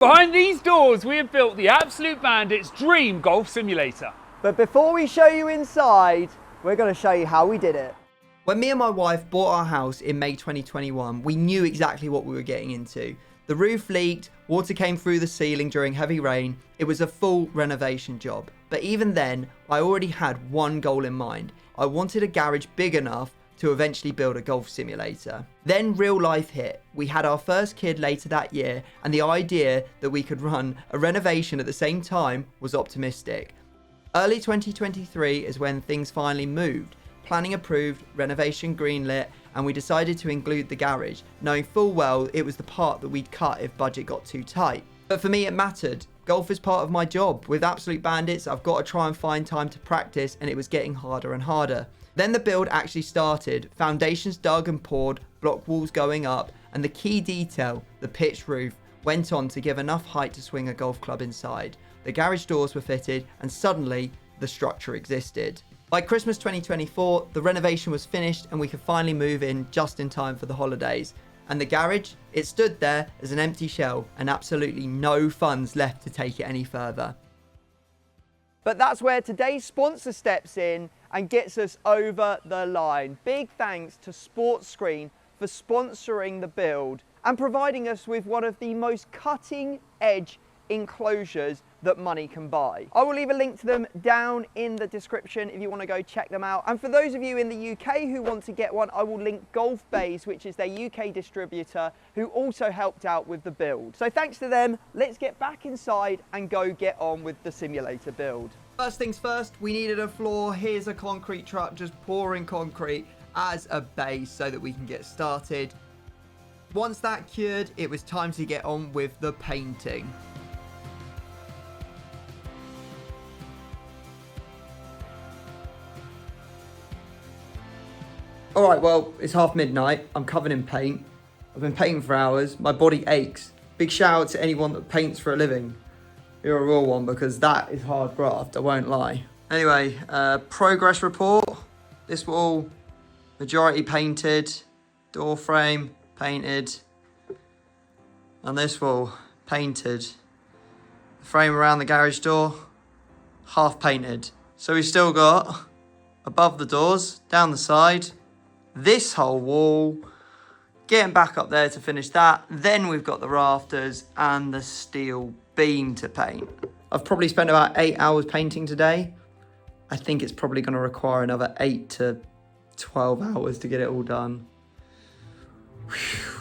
Behind these doors, we have built the absolute Bandits dream golf simulator. But before we show you inside, we're going to show you how we did it. When me and my wife bought our house in May 2021, we knew exactly what we were getting into. The roof leaked, water came through the ceiling during heavy rain. It was a full renovation job. But even then, I already had one goal in mind. I wanted a garage big enough to eventually build a golf simulator. Then real life hit. We had our first kid later that year, and the idea that we could run a renovation at the same time was optimistic. Early 2023 is when things finally moved. Planning approved, renovation greenlit, and we decided to include the garage, knowing full well it was the part that we'd cut if budget got too tight. But for me it mattered. Golf is part of my job. With Absolute Bandits, I've got to try and find time to practice, and it was getting harder and harder. Then the build actually started, foundations dug and poured, block walls going up, and the key detail, the pitched roof, went on to give enough height to swing a golf club inside. The garage doors were fitted, and suddenly the structure existed. By Christmas 2024, the renovation was finished and we could finally move in just in time for the holidays. And the garage, it stood there as an empty shell and absolutely no funds left to take it any further. But that's where today's sponsor steps in and gets us over the line. Big thanks to Sports Screen for sponsoring the build and providing us with one of the most cutting edge enclosures that money can buy. I will leave a link to them down in the description if you want to go check them out. And for those of you in the UK who want to get one, I will link Golf Bays, which is their UK distributor, who also helped out with the build. So thanks to them, let's get back inside and go get on with the simulator build. First things first, we needed a floor. Here's a concrete truck just pouring concrete as a base so that we can get started. Once that cured, it was time to get on with the painting. Alright, well, it's half midnight. I'm covered in paint. I've been painting for hours. My body aches. Big shout out to anyone that paints for a living. You're a real one, because that is hard graft, I won't lie. Anyway, progress report. This wall, majority painted. Door frame, painted. And this wall, painted. The frame around the garage door, half painted. So we've still got above the doors, down the side, this whole wall, getting back up there to finish that. Then we've got the rafters and the steel beam to paint. I've probably spent about 8 hours painting today. I think it's probably going to require another 8 to 12 hours to get it all done. Whew.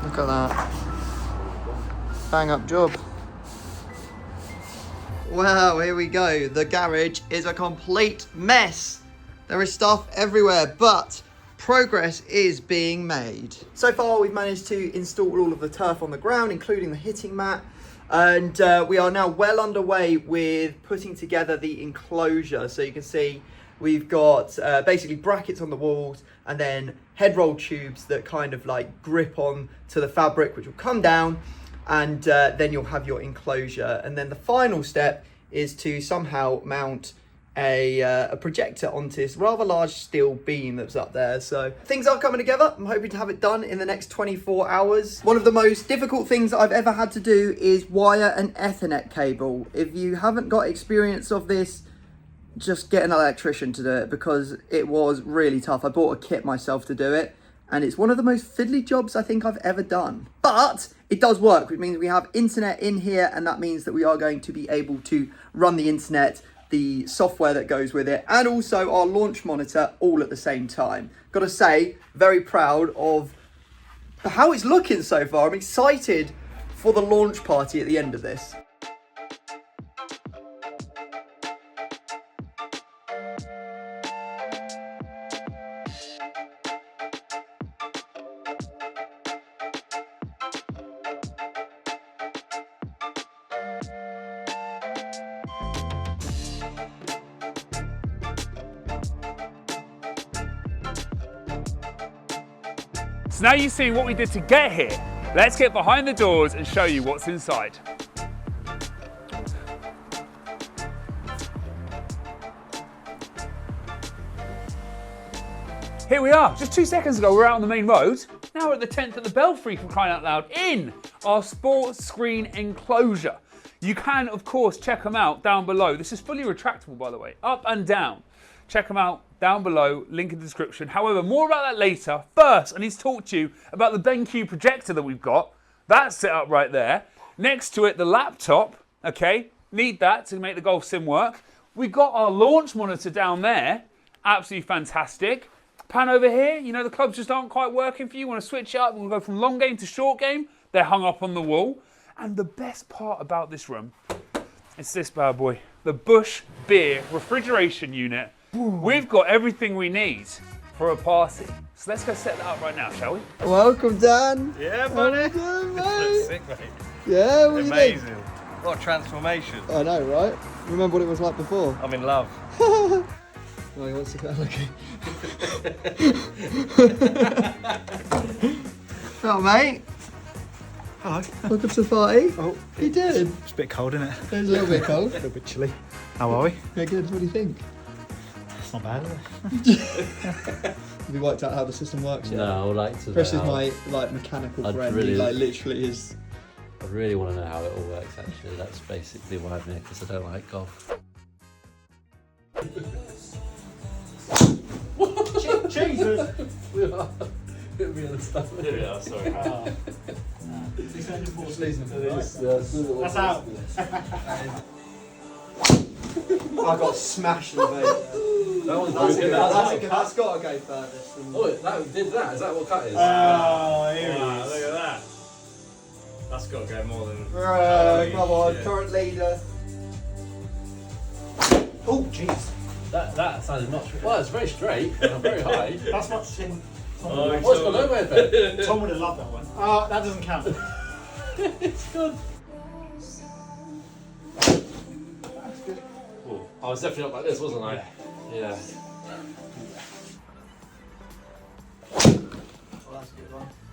Look at that. Bang up job. Well, here we go. The garage is a complete mess. There is stuff everywhere, but progress is being made. So far, we've managed to install all of the turf on the ground, including the hitting mat. And we are now well underway with putting together the enclosure. So you can see we've got basically brackets on the walls and then head roll tubes that kind of like grip on to the fabric, which will come down, and then you'll have your enclosure. And then the final step is to somehow mount a projector onto this rather large steel beam that's up there. So things are coming together. I'm hoping to have it done in the next 24 hours. One of the most difficult things I've ever had to do is wire an Ethernet cable. If you haven't got experience of this, just get an electrician to do it, because it was really tough. I bought a kit myself to do it, and it's one of the most fiddly jobs I think I've ever done. But it does work, which means we have internet in here, and that means that we are going to be able to run the internet, the software that goes with it, and also our launch monitor all at the same time. Gotta say, very proud of how it's looking so far. I'm excited for the launch party at the end of this. So now you've seen what we did to get here. Let's get behind the doors and show you what's inside. Here we are. Just 2 seconds ago, we were out on the main road. Now we're at the 10th at the Belfry, for crying out loud, in our sports screen enclosure. You can, of course, check them out down below. This is fully retractable, by the way, up and down. Check them out down below, link in the description. However, more about that later. First, I need to talk to you about the BenQ projector that we've got. That's set up right there. Next to it, the laptop, okay? Need that to make the golf sim work. We've got our launch monitor down there. Absolutely fantastic. Pan over here, you know the clubs just aren't quite working for you. You want to switch it up, we'll go from long game to short game. They're hung up on the wall. And the best part about this room is this bad boy, the Bush Beer refrigeration unit. We've got everything we need for a party. So let's go set that up right now, shall we? Welcome, Dan. Yeah, buddy. How you doing, mate? Looks sick, mate. Yeah, what do you think? Amazing. What a transformation. I know, right? Remember what it was like before? I'm in love. Oh, he wants to go lucky. Oh, mate. Hello. Welcome to the party. Oh, You did. it's a bit cold, isn't it? It was a little bit cold. A little bit chilly. How are we? Yeah, good. What do you think? It's not bad, is it? Have you worked out how the system works yet? No, I would like to know. Chris is how- my mechanical I'd friend. really- He literally is. I really want to know how it all works. Actually, that's basically why I'm here, because I don't like golf. Jesus! We understand. Here we are, sorry. That's out. I got smashed in the face. That one's broken. That's got to go furthest. Oh, that did that. Is that what cut is? Oh, here he is. Look at that. That's got to go more than... Come on, Yeah. current leader. Oh, jeez. That sounded much. Well, it's very straight and very high. That's what Tim. Oh, What's gone over there? Tom would have loved that one. Oh, that doesn't count. It's good. Oh, I was definitely up like this, wasn't I? Yeah.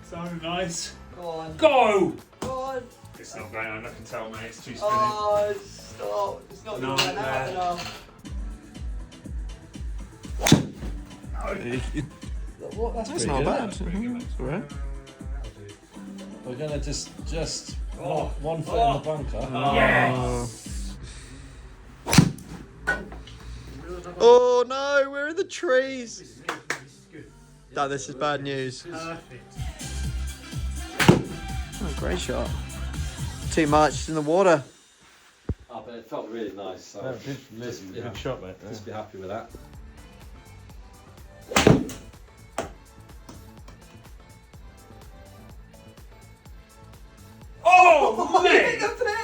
So nice. Go on. Go! Go on. It's not going on, I can tell, mate. It's too spinning. Oh, stop. It's not No, going out no. enough. What? That's not bad. We're gonna just knock one foot in the bunker. Yes! Oh no, we're in the trees. No, this is bad news. Perfect. Oh, great shot. Too much, it's in the water. Oh, but it felt really nice. So Good shot, mate. just be happy with that. Oh, mate!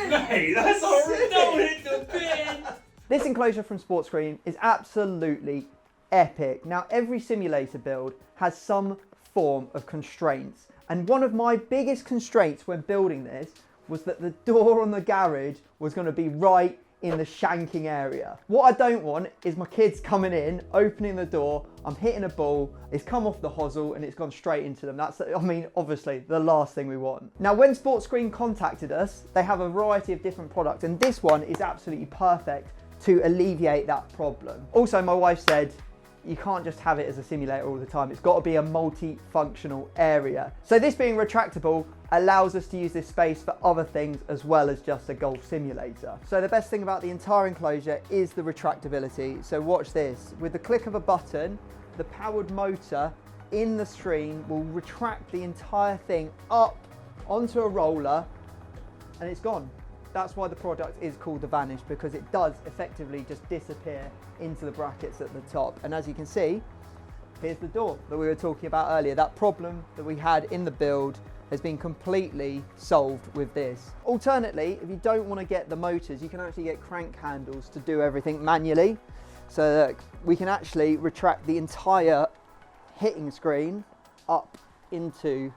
Mate, that's already no hit the pin! This enclosure from Sports Screen is absolutely epic. Now, every simulator build has some form of constraints. And one of my biggest constraints when building this was that the door on the garage was going to be right in the shanking area. What I don't want is my kids coming in, opening the door, I'm hitting a ball, it's come off the hosel and it's gone straight into them. That's, I mean, obviously the last thing we want. Now, when Sports Screen contacted us, they have a variety of different products and this one is absolutely perfect to alleviate that problem. Also, my wife said, you can't just have it as a simulator all the time. It's got to be a multi-functional area. So this being retractable allows us to use this space for other things as well as just a golf simulator. So the best thing about the entire enclosure is the retractability. So watch this. With the click of a button, the powered motor in the screen will retract the entire thing up onto a roller and it's gone. That's why the product is called the Vanish, because it does effectively just disappear into the brackets at the top. And as you can see, here's the door that we were talking about earlier. That problem that we had in the build has been completely solved with this. Alternately, if you don't want to get the motors, you can actually get crank handles to do everything manually, so that we can actually retract the entire hitting screen up into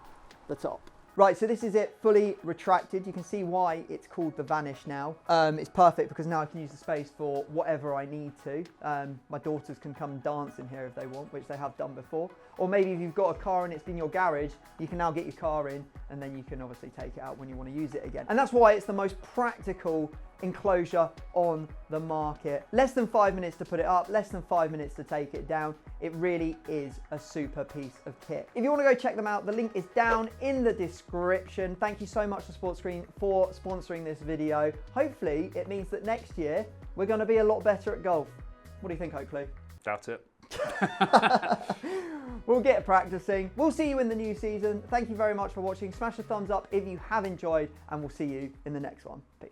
the top. Right, so this is it fully retracted. You can see why it's called the Vanish now. It's perfect because now I can use the space for whatever I need to. My daughters can come and dance in here if they want, which they have done before. Or maybe if you've got a car and it's in your garage, you can now get your car in and then you can obviously take it out when you want to use it again. And that's why it's the most practical enclosure on the market. Less than 5 minutes to put it up, less than 5 minutes to take it down. It really is a super piece of kit. If you want to go check them out, the link is down in the description. Thank you so much to Sports Screen for sponsoring this video. Hopefully it means that next year we're going to be a lot better at golf. What do you think, Oakley? Doubt it. We'll get practicing. We'll see you in the new season. Thank you very much for watching. Smash the thumbs up if you have enjoyed, and we'll see you in the next one. Peace.